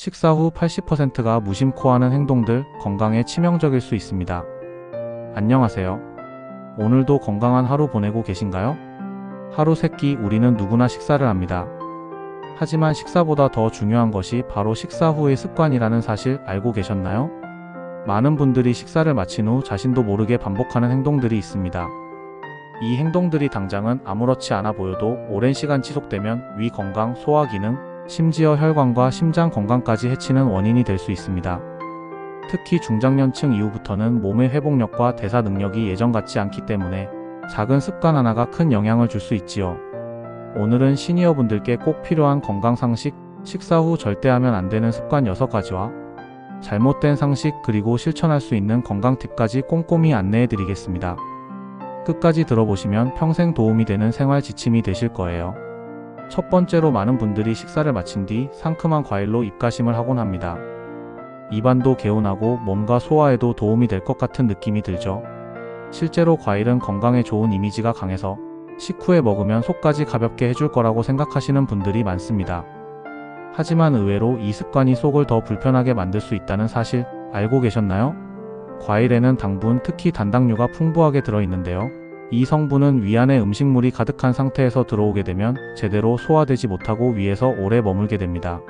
식사 후 80%가 무심코 하는 행동들, 건강에 치명적일 수 있습니다. 안녕하세요. 오늘도 건강한 하루 보내고 계신가요? 하루 세끼 우리는 누구나 식사를 합니다. 하지만 식사보다 더 중요한 것이 바로 식사 후의 습관이라는 사실 알고 계셨나요? 많은 분들이 식사를 마친 후 자신도 모르게 반복하는 행동들이 있습니다. 이 행동들이 당장은 아무렇지 않아 보여도 오랜 시간 지속되면 위 건강, 소화 기능, 심지어 혈관과 심장 건강까지 해치는 원인이 될 수 있습니다. 특히 중장년층 이후부터는 몸의 회복력과 대사 능력이 예전 같지 않기 때문에 작은 습관 하나가 큰 영향을 줄 수 있지요. 오늘은 시니어분들께 꼭 필요한 건강 상식, 식사 후 절대 하면 안 되는 습관 6가지와 잘못된 상식 그리고 실천할 수 있는 건강 팁까지 꼼꼼히 안내해 드리겠습니다. 끝까지 들어보시면 평생 도움이 되는 생활 지침이 되실 거예요. 첫 번째로 많은 분들이 식사를 마친 뒤 상큼한 과일로 입가심을 하곤 합니다. 입안도 개운하고 몸과 소화에도 도움이 될 것 같은 느낌이 들죠. 실제로 과일은 건강에 좋은 이미지가 강해서 식후에 먹으면 속까지 가볍게 해줄 거라고 생각하시는 분들이 많습니다. 하지만 의외로 이 습관이 속을 더 불편하게 만들 수 있다는 사실 알고 계셨나요? 과일에는 당분, 특히 단당류가 풍부하게 들어있는데요. 이 성분은 위 안에 음식물이 가득한 상태에서 들어오게 되면 제대로 소화되지 못하고 위에서 오래 머물게 됩니다.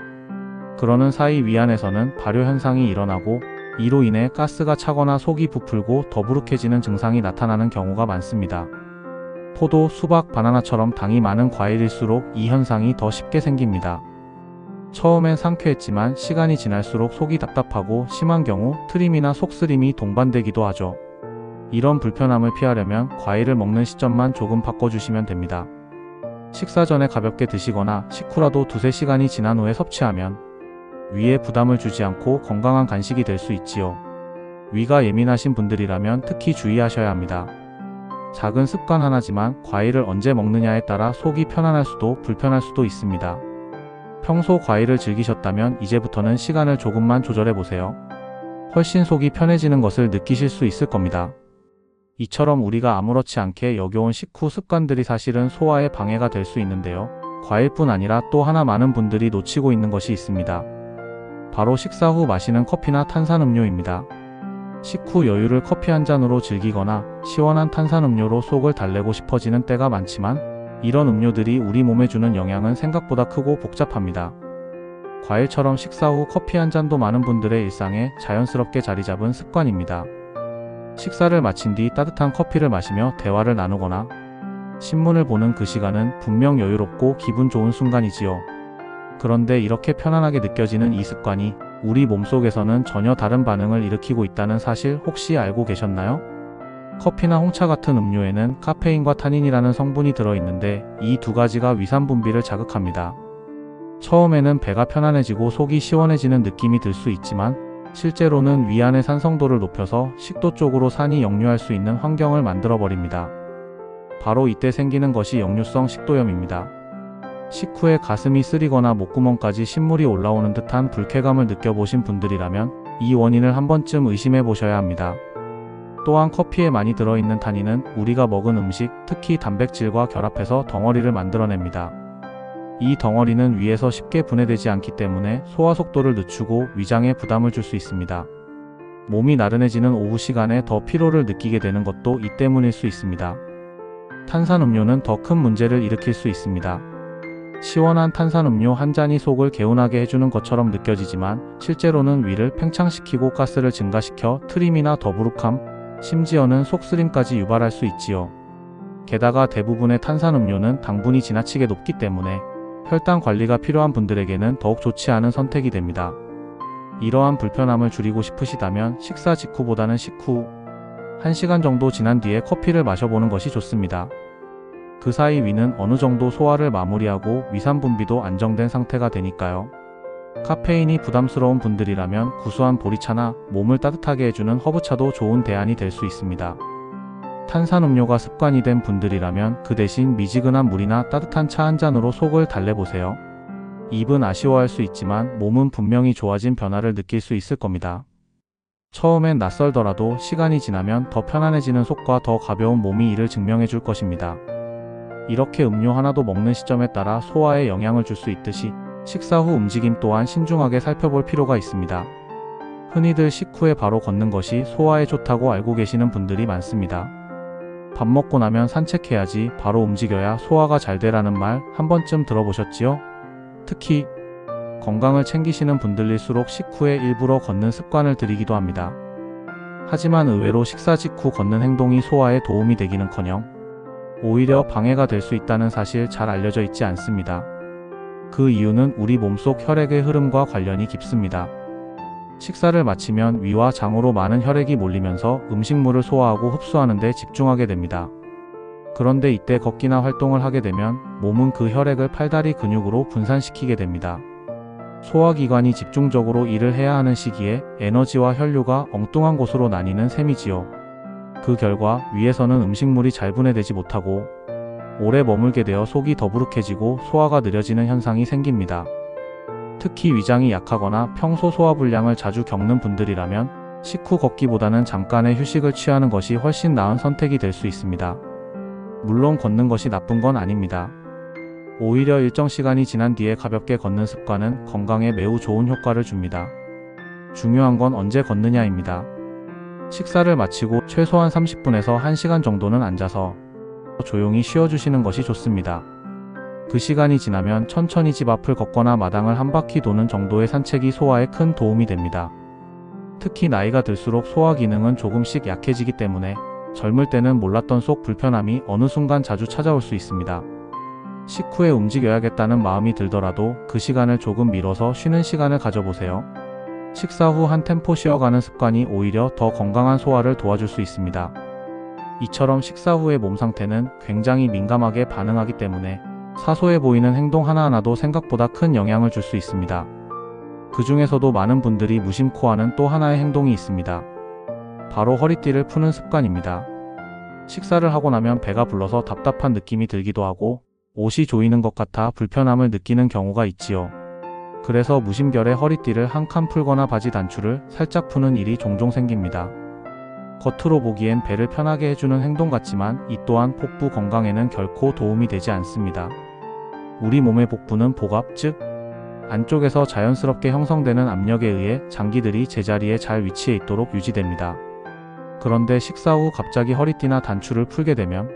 그러는 사이 위 안에서는 발효 현상이 일어나고 이로 인해 가스가 차거나 속이 부풀고 더부룩해지는 증상이 나타나는 경우가 많습니다. 포도, 수박, 바나나처럼 당이 많은 과일일수록 이 현상이 더 쉽게 생깁니다. 처음엔 상쾌했지만 시간이 지날수록 속이 답답하고 심한 경우 트림이나 속쓰림이 동반되기도 하죠. 이런 불편함을 피하려면 과일을 먹는 시점만 조금 바꿔주시면 됩니다. 식사 전에 가볍게 드시거나 식후라도 2-3시간이 지난 후에 섭취하면 위에 부담을 주지 않고 건강한 간식이 될 수 있지요. 위가 예민하신 분들이라면 특히 주의하셔야 합니다. 작은 습관 하나지만 과일을 언제 먹느냐에 따라 속이 편안할 수도 불편할 수도 있습니다. 평소 과일을 즐기셨다면 이제부터는 시간을 조금만 조절해 보세요. 훨씬 속이 편해지는 것을 느끼실 수 있을 겁니다. 이처럼 우리가 아무렇지 않게 여겨온 식후 습관들이 사실은 소화에 방해가 될 수 있는데요. 과일뿐 아니라 또 하나 많은 분들이 놓치고 있는 것이 있습니다. 바로 식사 후 마시는 커피나 탄산음료입니다. 식후 여유를 커피 한 잔으로 즐기거나 시원한 탄산음료로 속을 달래고 싶어지는 때가 많지만 이런 음료들이 우리 몸에 주는 영향은 생각보다 크고 복잡합니다. 과일처럼 식사 후 커피 한 잔도 많은 분들의 일상에 자연스럽게 자리 잡은 습관입니다. 식사를 마친 뒤 따뜻한 커피를 마시며 대화를 나누거나 신문을 보는 그 시간은 분명 여유롭고 기분 좋은 순간이지요. 그런데 이렇게 편안하게 느껴지는 이 습관이 우리 몸속에서는 전혀 다른 반응을 일으키고 있다는 사실 혹시 알고 계셨나요? 커피나 홍차 같은 음료에는 카페인과 타닌이라는 성분이 들어있는데 이 두 가지가 위산 분비를 자극합니다. 처음에는 배가 편안해지고 속이 시원해지는 느낌이 들 수 있지만 실제로는 위 안의 산성도를 높여서 식도 쪽으로 산이 역류할 수 있는 환경을 만들어버립니다. 바로 이때 생기는 것이 역류성 식도염입니다. 식후에 가슴이 쓰리거나 목구멍까지 신물이 올라오는 듯한 불쾌감을 느껴보신 분들이라면 이 원인을 한 번쯤 의심해 보셔야 합니다. 또한 커피에 많이 들어있는 타닌은 우리가 먹은 음식, 특히 단백질과 결합해서 덩어리를 만들어냅니다. 이 덩어리는 위에서 쉽게 분해되지 않기 때문에 소화 속도를 늦추고 위장에 부담을 줄 수 있습니다. 몸이 나른해지는 오후 시간에 더 피로를 느끼게 되는 것도 이 때문일 수 있습니다. 탄산음료는 더 큰 문제를 일으킬 수 있습니다. 시원한 탄산음료 한 잔이 속을 개운하게 해주는 것처럼 느껴지지만 실제로는 위를 팽창시키고 가스를 증가시켜 트림이나 더부룩함, 심지어는 속쓰림까지 유발할 수 있지요. 게다가 대부분의 탄산음료는 당분이 지나치게 높기 때문에 혈당 관리가 필요한 분들에게는 더욱 좋지 않은 선택이 됩니다. 이러한 불편함을 줄이고 싶으시다면 식사 직후보다는 식후 1시간 정도 지난 뒤에 커피를 마셔보는 것이 좋습니다. 그 사이 위는 어느 정도 소화를 마무리하고 위산 분비도 안정된 상태가 되니까요. 카페인이 부담스러운 분들이라면 구수한 보리차나 몸을 따뜻하게 해주는 허브차도 좋은 대안이 될 수 있습니다. 탄산음료가 습관이 된 분들이라면 그 대신 미지근한 물이나 따뜻한 차 한 잔으로 속을 달래보세요. 입은 아쉬워할 수 있지만 몸은 분명히 좋아진 변화를 느낄 수 있을 겁니다. 처음엔 낯설더라도 시간이 지나면 더 편안해지는 속과 더 가벼운 몸이 이를 증명해 줄 것입니다. 이렇게 음료 하나도 먹는 시점에 따라 소화에 영향을 줄 수 있듯이 식사 후 움직임 또한 신중하게 살펴볼 필요가 있습니다. 흔히들 식후에 바로 걷는 것이 소화에 좋다고 알고 계시는 분들이 많습니다. 밥 먹고 나면 산책해야지, 바로 움직여야 소화가 잘 되라는 말 한 번쯤 들어보셨지요? 특히 건강을 챙기시는 분들일수록 식후에 일부러 걷는 습관을 들이기도 합니다. 하지만 의외로 식사 직후 걷는 행동이 소화에 도움이 되기는커녕 오히려 방해가 될 수 있다는 사실 잘 알려져 있지 않습니다. 그 이유는 우리 몸속 혈액의 흐름과 관련이 깊습니다. 식사를 마치면 위와 장으로 많은 혈액이 몰리면서 음식물을 소화하고 흡수하는 데 집중하게 됩니다. 그런데 이때 걷기나 활동을 하게 되면 몸은 그 혈액을 팔다리 근육으로 분산시키게 됩니다. 소화기관이 집중적으로 일을 해야 하는 시기에 에너지와 혈류가 엉뚱한 곳으로 나뉘는 셈이지요. 그 결과 위에서는 음식물이 잘 분해되지 못하고 오래 머물게 되어 속이 더부룩해지고 소화가 느려지는 현상이 생깁니다. 특히 위장이 약하거나 평소 소화불량을 자주 겪는 분들이라면 식후 걷기보다는 잠깐의 휴식을 취하는 것이 훨씬 나은 선택이 될 수 있습니다. 물론 걷는 것이 나쁜 건 아닙니다. 오히려 일정 시간이 지난 뒤에 가볍게 걷는 습관은 건강에 매우 좋은 효과를 줍니다. 중요한 건 언제 걷느냐입니다. 식사를 마치고 최소한 30분에서 1시간 정도는 앉아서 조용히 쉬어주시는 것이 좋습니다. 그 시간이 지나면 천천히 집 앞을 걷거나 마당을 한 바퀴 도는 정도의 산책이 소화에 큰 도움이 됩니다. 특히 나이가 들수록 소화 기능은 조금씩 약해지기 때문에 젊을 때는 몰랐던 속 불편함이 어느 순간 자주 찾아올 수 있습니다. 식후에 움직여야겠다는 마음이 들더라도 그 시간을 조금 미뤄서 쉬는 시간을 가져보세요. 식사 후 한 템포 쉬어가는 습관이 오히려 더 건강한 소화를 도와줄 수 있습니다. 이처럼 식사 후의 몸 상태는 굉장히 민감하게 반응하기 때문에 사소해 보이는 행동 하나하나도 생각보다 큰 영향을 줄 수 있습니다. 그 중에서도 많은 분들이 무심코 하는 또 하나의 행동이 있습니다. 바로 허리띠를 푸는 습관입니다. 식사를 하고 나면 배가 불러서 답답한 느낌이 들기도 하고 옷이 조이는 것 같아 불편함을 느끼는 경우가 있지요. 그래서 무심결에 허리띠를 한 칸 풀거나 바지 단추를 살짝 푸는 일이 종종 생깁니다. 겉으로 보기엔 배를 편하게 해주는 행동 같지만 이 또한 복부 건강에는 결코 도움이 되지 않습니다. 우리 몸의 복부는 복압, 즉 안쪽에서 자연스럽게 형성되는 압력에 의해 장기들이 제자리에 잘 위치해 있도록 유지됩니다. 그런데 식사 후 갑자기 허리띠나 단추를 풀게 되면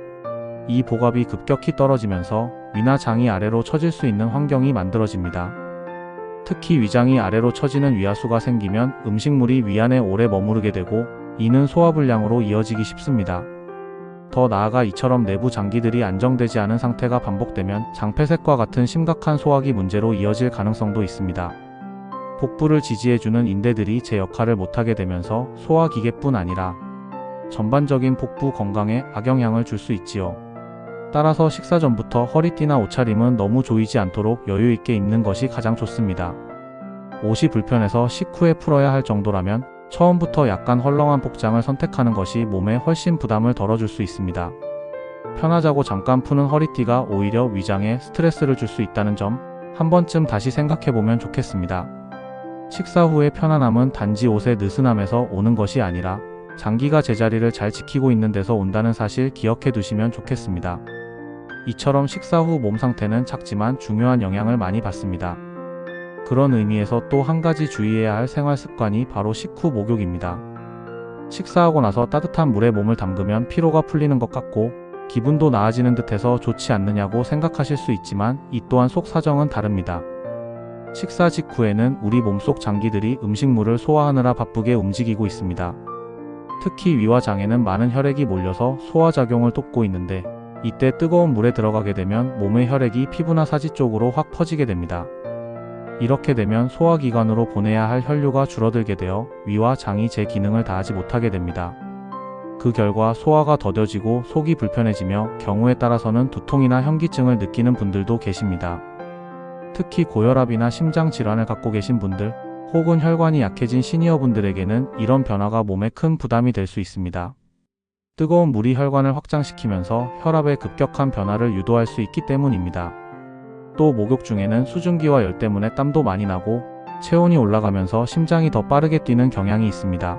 이 복압이 급격히 떨어지면서 위나 장이 아래로 처질 수 있는 환경이 만들어집니다. 특히 위장이 아래로 처지는 위하수가 생기면 음식물이 위 안에 오래 머무르게 되고 이는 소화불량으로 이어지기 쉽습니다. 더 나아가 이처럼 내부 장기들이 안정되지 않은 상태가 반복되면 장폐색과 같은 심각한 소화기 문제로 이어질 가능성도 있습니다. 복부를 지지해주는 인대들이 제 역할을 못하게 되면서 소화기계뿐 아니라 전반적인 복부 건강에 악영향을 줄 수 있지요. 따라서 식사 전부터 허리띠나 옷차림은 너무 조이지 않도록 여유있게 입는 것이 가장 좋습니다. 옷이 불편해서 식후에 풀어야 할 정도라면 처음부터 약간 헐렁한 복장을 선택하는 것이 몸에 훨씬 부담을 덜어줄 수 있습니다. 편하자고 잠깐 푸는 허리띠가 오히려 위장에 스트레스를 줄 수 있다는 점 한 번쯤 다시 생각해보면 좋겠습니다. 식사 후의 편안함은 단지 옷의 느슨함에서 오는 것이 아니라 장기가 제자리를 잘 지키고 있는 데서 온다는 사실 기억해 두시면 좋겠습니다. 이처럼 식사 후 몸 상태는 작지만 중요한 영향을 많이 받습니다. 그런 의미에서 또 한 가지 주의해야 할 생활 습관이 바로 식후 목욕입니다. 식사하고 나서 따뜻한 물에 몸을 담그면 피로가 풀리는 것 같고 기분도 나아지는 듯해서 좋지 않느냐고 생각하실 수 있지만 이 또한 속 사정은 다릅니다. 식사 직후에는 우리 몸속 장기들이 음식물을 소화하느라 바쁘게 움직이고 있습니다. 특히 위와 장에는 많은 혈액이 몰려서 소화작용을 돕고 있는데 이때 뜨거운 물에 들어가게 되면 몸의 혈액이 피부나 사지 쪽으로 확 퍼지게 됩니다. 이렇게 되면 소화기관으로 보내야 할 혈류가 줄어들게 되어 위와 장이 제 기능을 다하지 못하게 됩니다. 그 결과 소화가 더뎌지고 속이 불편해지며 경우에 따라서는 두통이나 현기증을 느끼는 분들도 계십니다. 특히 고혈압이나 심장질환을 갖고 계신 분들 혹은 혈관이 약해진 시니어분들에게는 이런 변화가 몸에 큰 부담이 될 수 있습니다. 뜨거운 물이 혈관을 확장시키면서 혈압의 급격한 변화를 유도할 수 있기 때문입니다. 또 목욕 중에는 수증기와 열 때문에 땀도 많이 나고 체온이 올라가면서 심장이 더 빠르게 뛰는 경향이 있습니다.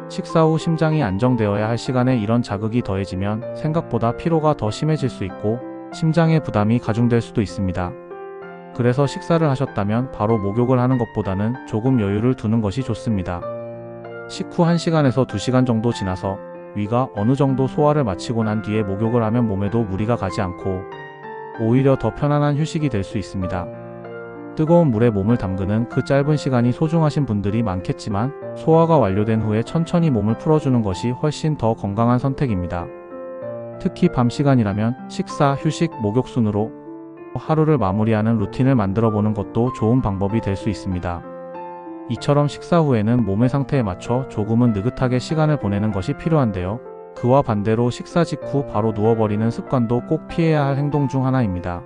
식사 후 심장이 안정되어야 할 시간에 이런 자극이 더해지면 생각보다 피로가 더 심해질 수 있고 심장의 부담이 가중될 수도 있습니다. 그래서 식사를 하셨다면 바로 목욕을 하는 것보다는 조금 여유를 두는 것이 좋습니다. 식후 1시간에서 2시간 정도 지나서 위가 어느 정도 소화를 마치고 난 뒤에 목욕을 하면 몸에도 무리가 가지 않고 오히려 더 편안한 휴식이 될 수 있습니다. 뜨거운 물에 몸을 담그는 그 짧은 시간이 소중하신 분들이 많겠지만 소화가 완료된 후에 천천히 몸을 풀어주는 것이 훨씬 더 건강한 선택입니다. 특히 밤 시간이라면 식사, 휴식, 목욕 순으로 하루를 마무리하는 루틴을 만들어 보는 것도 좋은 방법이 될 수 있습니다. 이처럼 식사 후에는 몸의 상태에 맞춰 조금은 느긋하게 시간을 보내는 것이 필요한데요. 그와 반대로 식사 직후 바로 누워버리는 습관도 꼭 피해야 할 행동 중 하나입니다.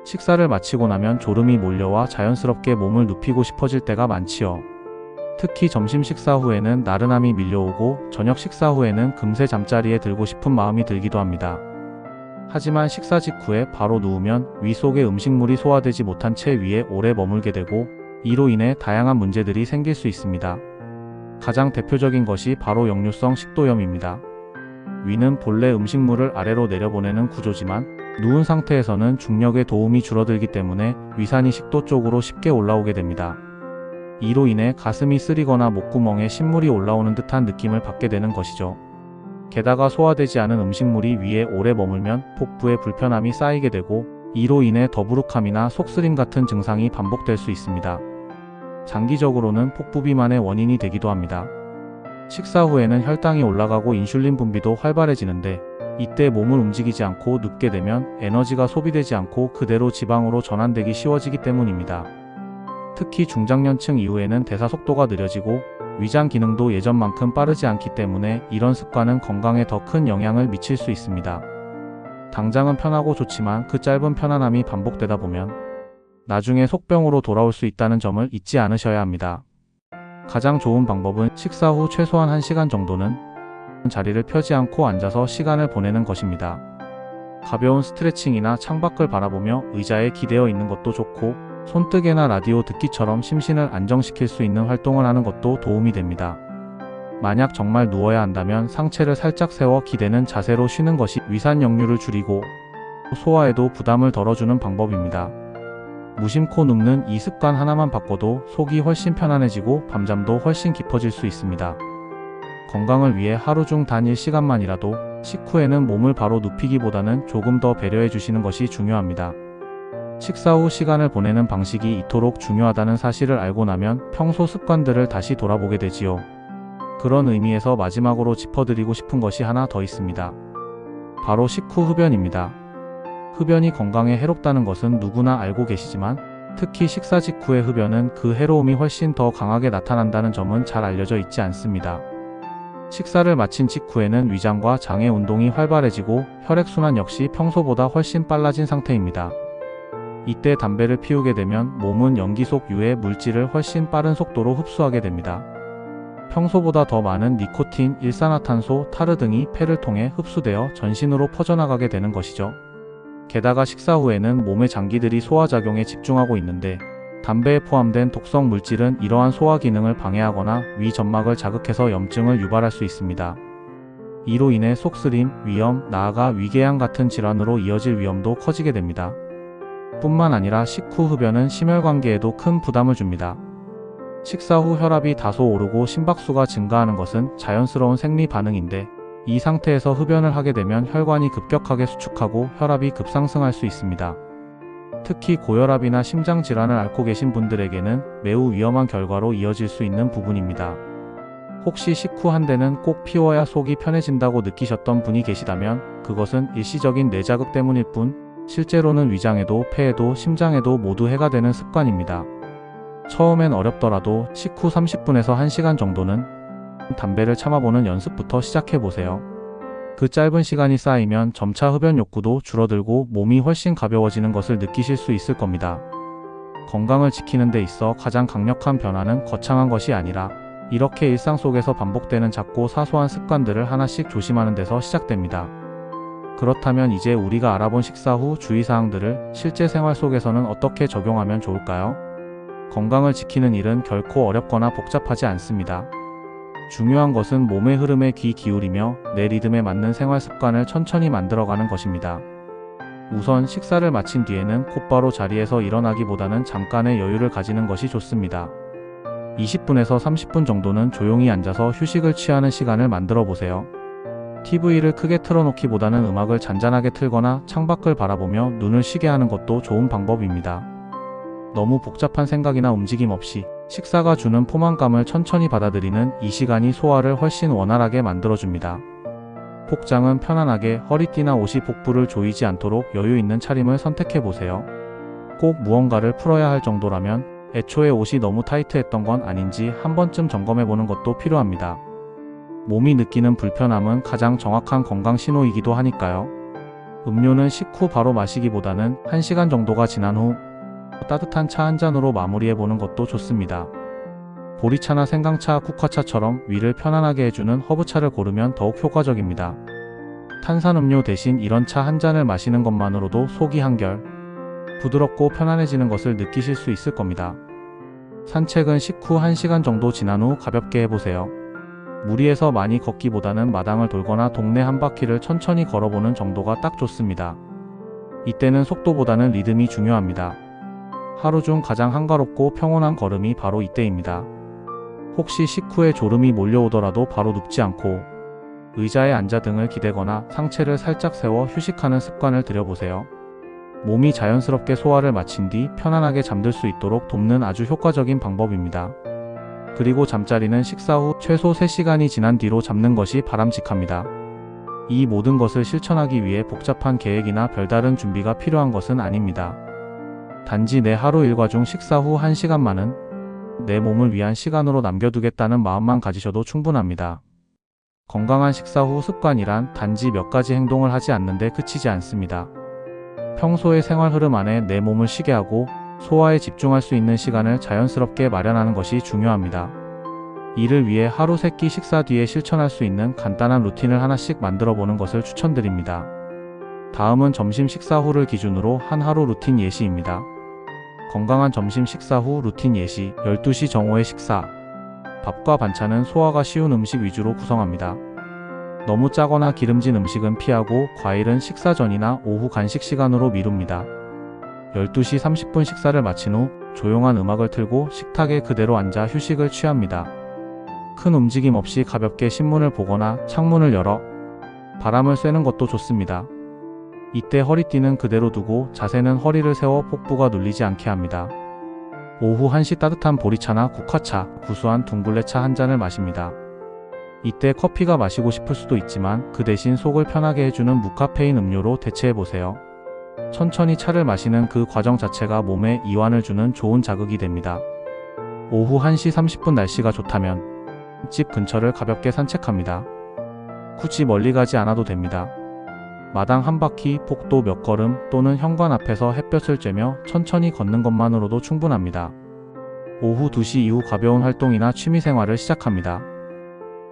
식사를 마치고 나면 졸음이 몰려와 자연스럽게 몸을 눕히고 싶어질 때가 많지요. 특히 점심 식사 후에는 나른함이 밀려오고 저녁 식사 후에는 금세 잠자리에 들고 싶은 마음이 들기도 합니다. 하지만 식사 직후에 바로 누우면 위 속에 음식물이 소화되지 못한 채 위에 오래 머물게 되고 이로 인해 다양한 문제들이 생길 수 있습니다. 가장 대표적인 것이 바로 역류성 식도염입니다. 위는 본래 음식물을 아래로 내려보내는 구조지만 누운 상태에서는 중력의 도움이 줄어들기 때문에 위산이 식도 쪽으로 쉽게 올라오게 됩니다. 이로 인해 가슴이 쓰리거나 목구멍에 신물이 올라오는 듯한 느낌을 받게 되는 것이죠. 게다가 소화되지 않은 음식물이 위에 오래 머물면 복부에 불편함이 쌓이게 되고 이로 인해 더부룩함이나 속쓰림 같은 증상이 반복될 수 있습니다. 장기적으로는 복부 비만의 원인이 되기도 합니다. 식사 후에는 혈당이 올라가고 인슐린 분비도 활발해지는데 이때 몸을 움직이지 않고 눕게 되면 에너지가 소비되지 않고 그대로 지방으로 전환되기 쉬워지기 때문입니다. 특히 중장년층 이후에는 대사 속도가 느려지고 위장 기능도 예전만큼 빠르지 않기 때문에 이런 습관은 건강에 더 큰 영향을 미칠 수 있습니다. 당장은 편하고 좋지만 그 짧은 편안함이 반복되다 보면 나중에 속병으로 돌아올 수 있다는 점을 잊지 않으셔야 합니다. 가장 좋은 방법은 식사 후 최소한 1시간 정도는 자리를 펴지 않고 앉아서 시간을 보내는 것입니다. 가벼운 스트레칭이나 창밖을 바라보며 의자에 기대어 있는 것도 좋고 손뜨개나 라디오 듣기처럼 심신을 안정시킬 수 있는 활동을 하는 것도 도움이 됩니다. 만약 정말 누워야 한다면 상체를 살짝 세워 기대는 자세로 쉬는 것이 위산 역류를 줄이고 소화에도 부담을 덜어주는 방법입니다. 무심코 눕는 이 습관 하나만 바꿔도 속이 훨씬 편안해지고 밤잠도 훨씬 깊어질 수 있습니다. 건강을 위해 하루 중 단 1시간만이라도 식후에는 몸을 바로 눕히기보다는 조금 더 배려해 주시는 것이 중요합니다. 식사 후 시간을 보내는 방식이 이토록 중요하다는 사실을 알고 나면 평소 습관들을 다시 돌아보게 되지요. 그런 의미에서 마지막으로 짚어드리고 싶은 것이 하나 더 있습니다. 바로 식후 흡연입니다. 흡연이 건강에 해롭다는 것은 누구나 알고 계시지만 특히 식사 직후의 흡연은 그 해로움이 훨씬 더 강하게 나타난다는 점은 잘 알려져 있지 않습니다. 식사를 마친 직후에는 위장과 장의 운동이 활발해지고 혈액순환 역시 평소보다 훨씬 빨라진 상태입니다. 이때 담배를 피우게 되면 몸은 연기 속 유해 물질을 훨씬 빠른 속도로 흡수하게 됩니다. 평소보다 더 많은 니코틴, 일산화탄소, 타르 등이 폐를 통해 흡수되어 전신으로 퍼져나가게 되는 것이죠. 게다가 식사 후에는 몸의 장기들이 소화작용에 집중하고 있는데 담배에 포함된 독성 물질은 이러한 소화 기능을 방해하거나 위 점막을 자극해서 염증을 유발할 수 있습니다. 이로 인해 속쓰림, 위염, 나아가 위궤양 같은 질환으로 이어질 위험도 커지게 됩니다. 뿐만 아니라 식후 흡연은 심혈관계에도 큰 부담을 줍니다. 식사 후 혈압이 다소 오르고 심박수가 증가하는 것은 자연스러운 생리 반응인데 이 상태에서 흡연을 하게 되면 혈관이 급격하게 수축하고 혈압이 급상승할 수 있습니다. 특히 고혈압이나 심장질환을 앓고 계신 분들에게는 매우 위험한 결과로 이어질 수 있는 부분입니다. 혹시 식후 한 대는 꼭 피워야 속이 편해진다고 느끼셨던 분이 계시다면 그것은 일시적인 뇌자극 때문일 뿐 실제로는 위장에도 폐에도 심장에도 모두 해가 되는 습관입니다. 처음엔 어렵더라도 식후 30분에서 1시간 정도는 담배를 참아보는 연습부터 시작해보세요. 그 짧은 시간이 쌓이면 점차 흡연 욕구도 줄어들고 몸이 훨씬 가벼워지는 것을 느끼실 수 있을 겁니다. 건강을 지키는 데 있어 가장 강력한 변화는 거창한 것이 아니라 이렇게 일상 속에서 반복되는 작고 사소한 습관들을 하나씩 조심하는 데서 시작됩니다. 그렇다면 이제 우리가 알아본 식사 후 주의사항들을 실제 생활 속에서는 어떻게 적용하면 좋을까요? 건강을 지키는 일은 결코 어렵거나 복잡하지 않습니다. 중요한 것은 몸의 흐름에 귀 기울이며 내 리듬에 맞는 생활 습관을 천천히 만들어가는 것입니다. 우선 식사를 마친 뒤에는 곧바로 자리에서 일어나기보다는 잠깐의 여유를 가지는 것이 좋습니다. 20분에서 30분 정도는 조용히 앉아서 휴식을 취하는 시간을 만들어 보세요. TV를 크게 틀어놓기보다는 음악을 잔잔하게 틀거나 창밖을 바라보며 눈을 쉬게 하는 것도 좋은 방법입니다. 너무 복잡한 생각이나 움직임 없이 식사가 주는 포만감을 천천히 받아들이는 이 시간이 소화를 훨씬 원활하게 만들어줍니다. 복장은 편안하게 허리띠나 옷이 복부를 조이지 않도록 여유 있는 차림을 선택해보세요. 꼭 무언가를 풀어야 할 정도라면 애초에 옷이 너무 타이트했던 건 아닌지 한 번쯤 점검해보는 것도 필요합니다. 몸이 느끼는 불편함은 가장 정확한 건강 신호이기도 하니까요. 음료는 식후 바로 마시기보다는 1시간 정도가 지난 후 따뜻한 차 한 잔으로 마무리해보는 것도 좋습니다. 보리차나 생강차, 국화차처럼 위를 편안하게 해주는 허브차를 고르면 더욱 효과적입니다. 탄산음료 대신 이런 차 한 잔을 마시는 것만으로도 속이 한결 부드럽고 편안해지는 것을 느끼실 수 있을 겁니다. 산책은 식후 1시간 정도 지난 후 가볍게 해보세요. 무리해서 많이 걷기보다는 마당을 돌거나 동네 한 바퀴를 천천히 걸어보는 정도가 딱 좋습니다. 이때는 속도보다는 리듬이 중요합니다. 하루 중 가장 한가롭고 평온한 걸음이 바로 이때입니다. 혹시 식후에 졸음이 몰려오더라도 바로 눕지 않고 의자에 앉아 등을 기대거나 상체를 살짝 세워 휴식하는 습관을 들여보세요. 몸이 자연스럽게 소화를 마친 뒤 편안하게 잠들 수 있도록 돕는 아주 효과적인 방법입니다. 그리고 잠자리는 식사 후 최소 3시간이 지난 뒤로 잡는 것이 바람직합니다. 이 모든 것을 실천하기 위해 복잡한 계획이나 별다른 준비가 필요한 것은 아닙니다. 단지 내 하루 일과 중 식사 후 1시간만은 내 몸을 위한 시간으로 남겨두겠다는 마음만 가지셔도 충분합니다. 건강한 식사 후 습관이란 단지 몇 가지 행동을 하지 않는데 그치지 않습니다. 평소의 생활 흐름 안에 내 몸을 쉬게 하고 소화에 집중할 수 있는 시간을 자연스럽게 마련하는 것이 중요합니다. 이를 위해 하루 3끼 식사 뒤에 실천할 수 있는 간단한 루틴을 하나씩 만들어 보는 것을 추천드립니다. 다음은 점심 식사 후를 기준으로 한 하루 루틴 예시입니다. 건강한 점심 식사 후 루틴 예시 12시 정오의 식사. 밥과 반찬은 소화가 쉬운 음식 위주로 구성합니다. 너무 짜거나 기름진 음식은 피하고 과일은 식사 전이나 오후 간식 시간으로 미룹니다. 12시 30분 식사를 마친 후 조용한 음악을 틀고 식탁에 그대로 앉아 휴식을 취합니다. 큰 움직임 없이 가볍게 신문을 보거나 창문을 열어 바람을 쐬는 것도 좋습니다. 이때 허리띠는 그대로 두고 자세는 허리를 세워 복부가 눌리지 않게 합니다. 오후 1시 따뜻한 보리차나 국화차, 구수한 둥글레차 한 잔을 마십니다. 이때 커피가 마시고 싶을 수도 있지만 그 대신 속을 편하게 해주는 무카페인 음료로 대체해보세요. 천천히 차를 마시는 그 과정 자체가 몸에 이완을 주는 좋은 자극이 됩니다. 오후 1시 30분 날씨가 좋다면 집 근처를 가볍게 산책합니다. 굳이 멀리 가지 않아도 됩니다. 마당 한 바퀴, 복도 몇 걸음 또는 현관 앞에서 햇볕을 쬐며 천천히 걷는 것만으로도 충분합니다. 오후 2시 이후 가벼운 활동이나 취미생활을 시작합니다.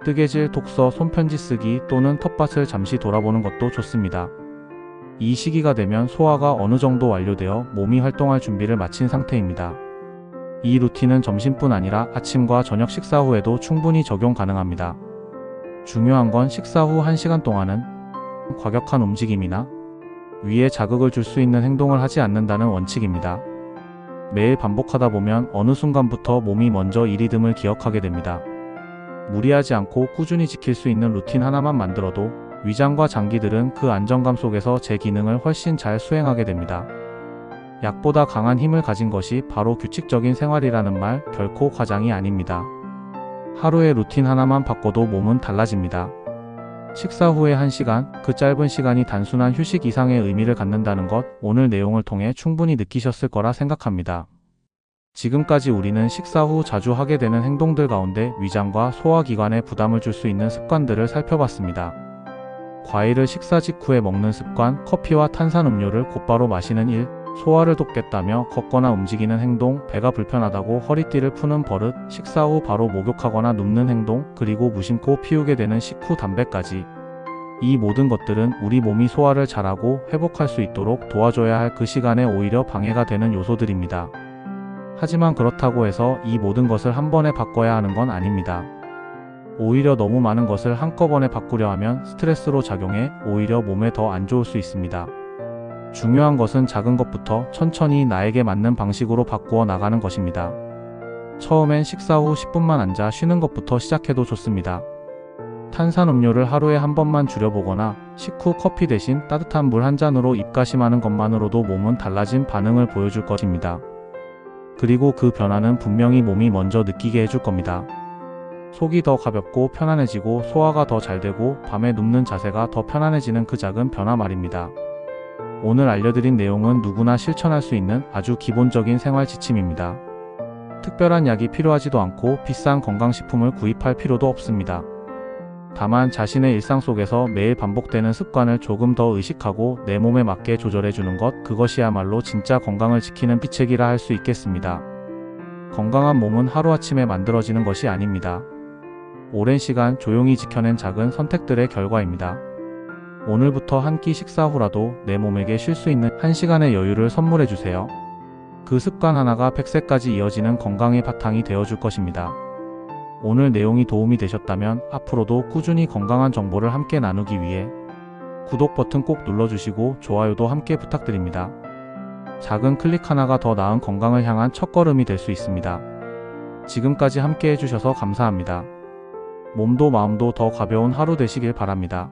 뜨개질, 독서, 손편지 쓰기 또는 텃밭을 잠시 돌아보는 것도 좋습니다. 이 시기가 되면 소화가 어느 정도 완료되어 몸이 활동할 준비를 마친 상태입니다. 이 루틴은 점심뿐 아니라 아침과 저녁 식사 후에도 충분히 적용 가능합니다. 중요한 건 식사 후 1시간 동안은 과격한 움직임이나 위에 자극을 줄 수 있는 행동을 하지 않는다는 원칙입니다. 매일 반복하다 보면 어느 순간부터 몸이 먼저 이 리듬을 기억하게 됩니다. 무리하지 않고 꾸준히 지킬 수 있는 루틴 하나만 만들어도 위장과 장기들은 그 안정감 속에서 제 기능을 훨씬 잘 수행하게 됩니다. 약보다 강한 힘을 가진 것이 바로 규칙적인 생활이라는 말 결코 과장이 아닙니다. 하루의 루틴 하나만 바꿔도 몸은 달라집니다. 식사 후에 1시간, 그 짧은 시간이 단순한 휴식 이상의 의미를 갖는다는 것, 오늘 내용을 통해 충분히 느끼셨을 거라 생각합니다. 지금까지 우리는 식사 후 자주 하게 되는 행동들 가운데 위장과 소화기관에 부담을 줄 수 있는 습관들을 살펴봤습니다. 과일을 식사 직후에 먹는 습관, 커피와 탄산음료를 곧바로 마시는 일, 소화를 돕겠다며 걷거나 움직이는 행동, 배가 불편하다고 허리띠를 푸는 버릇, 식사 후 바로 목욕하거나 눕는 행동, 그리고 무심코 피우게 되는 식후 담배까지. 이 모든 것들은 우리 몸이 소화를 잘하고 회복할 수 있도록 도와줘야 할 그 시간에 오히려 방해가 되는 요소들입니다. 하지만 그렇다고 해서 이 모든 것을 한 번에 바꿔야 하는 건 아닙니다. 오히려 너무 많은 것을 한꺼번에 바꾸려 하면 스트레스로 작용해 오히려 몸에 더 안 좋을 수 있습니다. 중요한 것은 작은 것부터 천천히 나에게 맞는 방식으로 바꾸어 나가는 것입니다. 처음엔 식사 후 10분만 앉아 쉬는 것부터 시작해도 좋습니다. 탄산음료를 하루에 한 번만 줄여보거나 식후 커피 대신 따뜻한 물 한 잔으로 입가심하는 것만으로도 몸은 달라진 반응을 보여줄 것입니다. 그리고 그 변화는 분명히 몸이 먼저 느끼게 해줄 겁니다. 속이 더 가볍고 편안해지고 소화가 더 잘 되고 밤에 눕는 자세가 더 편안해지는 그 작은 변화 말입니다. 오늘 알려드린 내용은 누구나 실천할 수 있는 아주 기본적인 생활 지침입니다. 특별한 약이 필요하지도 않고 비싼 건강식품을 구입할 필요도 없습니다. 다만 자신의 일상 속에서 매일 반복되는 습관을 조금 더 의식하고 내 몸에 맞게 조절해주는 것, 그것이야말로 진짜 건강을 지키는 비책이라 할 수 있겠습니다. 건강한 몸은 하루아침에 만들어지는 것이 아닙니다. 오랜 시간 조용히 지켜낸 작은 선택들의 결과입니다. 오늘부터 한 끼 식사 후라도 내 몸에게 쉴 수 있는 1시간의 여유를 선물해주세요. 그 습관 하나가 100세까지 이어지는 건강의 바탕이 되어줄 것입니다. 오늘 내용이 도움이 되셨다면 앞으로도 꾸준히 건강한 정보를 함께 나누기 위해 구독 버튼 꼭 눌러주시고 좋아요도 함께 부탁드립니다. 작은 클릭 하나가 더 나은 건강을 향한 첫걸음이 될 수 있습니다. 지금까지 함께 해주셔서 감사합니다. 몸도 마음도 더 가벼운 하루 되시길 바랍니다.